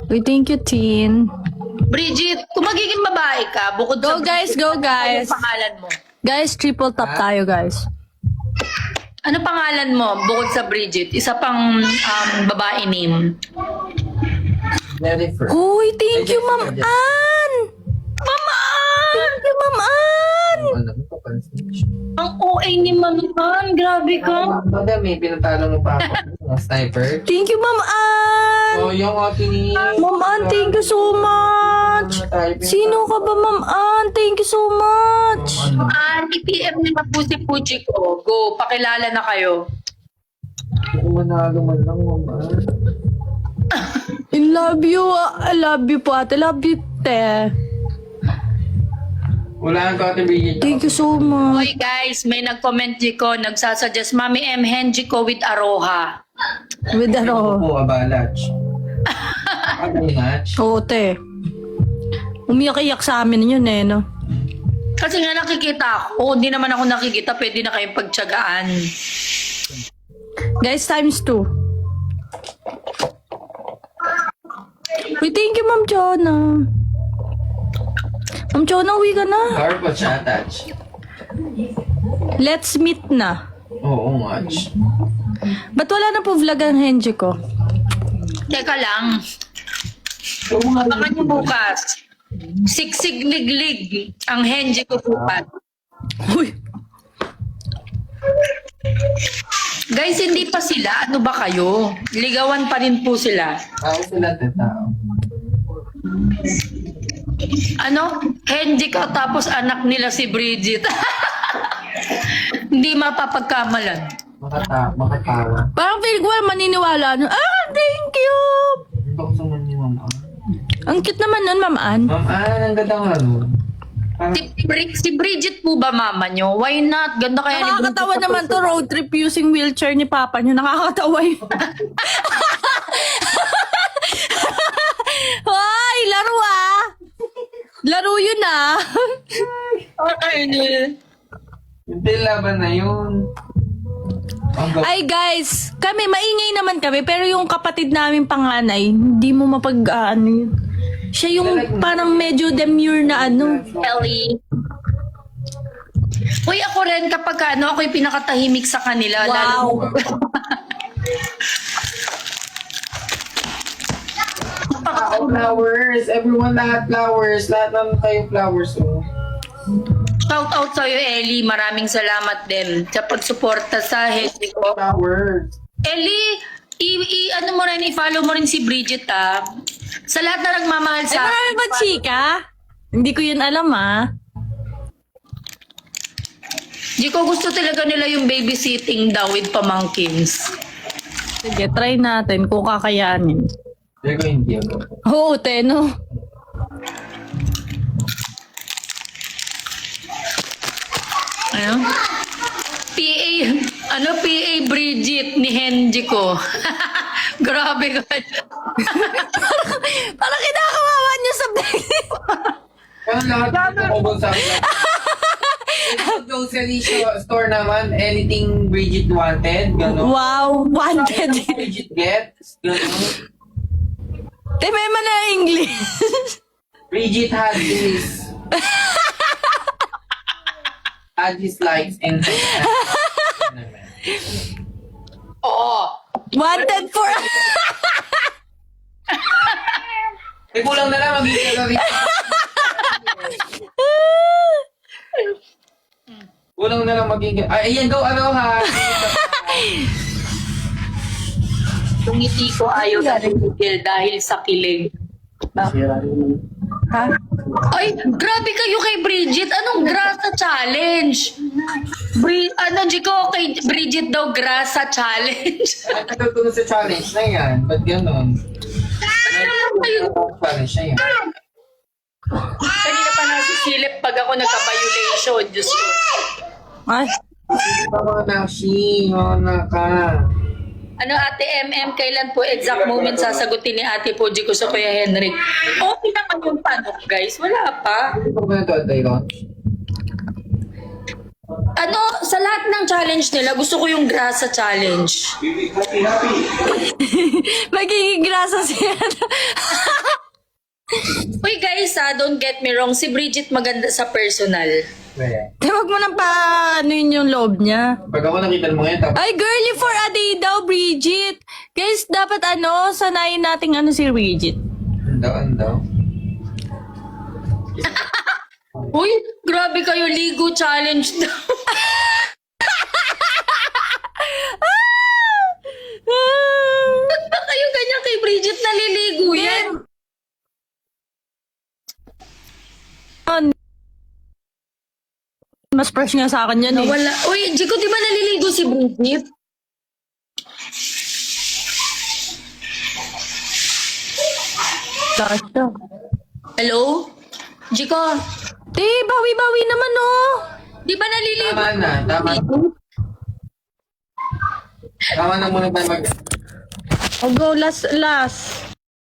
Uy, thank you, Tin. Bridget, kung magiging babae ka, bukod Go, sa guys, Bridget, go, ano guys. yung pangalan mo? Guys, triple tap tayo, guys. Ano pangalan mo bukod sa Bridget? Isa pang babae name. Jennifer. Uy, thank you, Ma'am Ann! Mama! Thank you, Ma'am Ann! Ano mo pa? Ang OA ni Mamihan. Grabe ka. Madam, may pinatalo mo pa ako. Mga sniper. Thank you, Ma'am Ann! Oh, yung ating Ma'am Ann, thank you so much! Sino ka ba, Ma'am Ann? Thank you so much! I-PM na po si Puji ko. Go, pakilala na kayo. Kung manalo man lang, mama. I love you. I love you po, ate. Love you, te. Wala ko ate Bridget. Thank you so much. Hoy guys, may nag-comment ko, nagsasuggest, Mami M. Henji ko with Aroha. With ano? Oo, abalach. Abalach. Oo, te. Umiyak-iyak sa amin yun eh, no? Kasi nga nakikita ako, hindi naman ako nakikita, pwede na kayong pagtiyagaan. Guys, times 2. Uy, thank you, Ma'am Chona. Ma'am Chona, uwi ka na. Power pa siya attach. Let's meet na. Oo, much. Ba't wala na po vlog ang Henji ko? Teka lang, abangan niyo bukas. Siksig-lig-lig ang Henji ko bukas. Uy. Guys, hindi pa sila. Ano ba kayo? Ligawan pa rin po sila. Tao sila, te, tao. Ano? Henji ka tapos anak nila si Bridget. Hindi mapapagkamalan. Makatawa. Parang feeling ko maniniwala. No? Ah, thank you. Bakit naman ni mama? Ang cute naman nun, Ma'am Ann. Ma'am, ang ganda nga nun. Si Bridget po ba mama nyo? Why not? Ganda kaya ni Bridget. Nakakatawa naman to road trip using wheelchair ni Papa niyo. Nakakatawa yun. Hoy, laro ah. Laro yun ah. Hindi, laban na yun. Ay guys, kami, maingay naman kami. Pero yung kapatid namin panganay, hindi mo ano yun. Siya yung parang medyo demure na ano. Ellie. Uy, ako rin kapag ano, ako yung pinakatahimik sa kanila. Wow. Oh, flowers. Everyone, lahat flowers. Lahat naman kayo flowers. Oh. Shout out sa'yo, Ellie. Maraming salamat din sa pagsuporta sa Henji ko. Flowers. Ellie, ano mo rin, i-follow mo rin si Bridget ah. Sa lahat na nagmamahal Ay, sa marami ba chika? Hindi ko yun alam ah. Di ko gusto talaga nila yung babysitting daw with pamangkins. Sige, try natin kung kakayanin. Pero ko hindi ako. Oo, Teno. Ano? PA Bridget ni Henji ko. Grabe ka. Parang kinakawawa niyo sa baby. Kaya lahat ng sa akin. Grocery store naman, anything Bridget wanted, gano'n. Wow, wanted. Bridget gets, gano'n. Teme man na English. Bridget had this. Had his likes and Oo. Wanted for... Eh, kulang na lang magiging gallery. Kulang na lang magiging... Ay, ayan, go, ano ha? Tungiti ko ayaw na tumigil dahil sa kilig. Ha? Ay, grabe kayo kay Bridget. Anong grasa challenge? Jiko, kay Bridget daw grasa challenge. Ay, natutunan sa challenge na yan. Ba't gano'n? Challenge na yan. Kanina pa nasisilip pag ako nagka-violation. Diyos ko. Ay, Mga nashi, mga ka. Ano, Ate MM, kailan po exact moment sasagutin ni Ate Puji ko sa Kuya Henrik? Okay naman yung tanong, guys. Wala pa. Hindi pa ba ito, Tyron? Ano, sa lahat ng challenge nila, gusto ko yung grasa challenge. magiging grasa siya. don't get me wrong, si Bridget maganda sa personal. Kaya. Huwag mo nang pa ano yun yung loob niya. Pag ako nakita mo ngayon, tapos Ay, girly for a day daw, Bridget. Guys, dapat sanayin nating si Bridget. andaw. Uy, grabe kayo, ligo challenge daw. Ba't ba kayo ganyan kay Bridget naliligo yan? Mas fresh nga sa akin yan eh. Nawala. Uy, Jiko, di ba naliligo si Bridget? Tasha. Hello? Jiko, Bawi-bawi naman oh. di ba naliligo? Tama na, tama. Tama na muna tayo mag... I'll go last.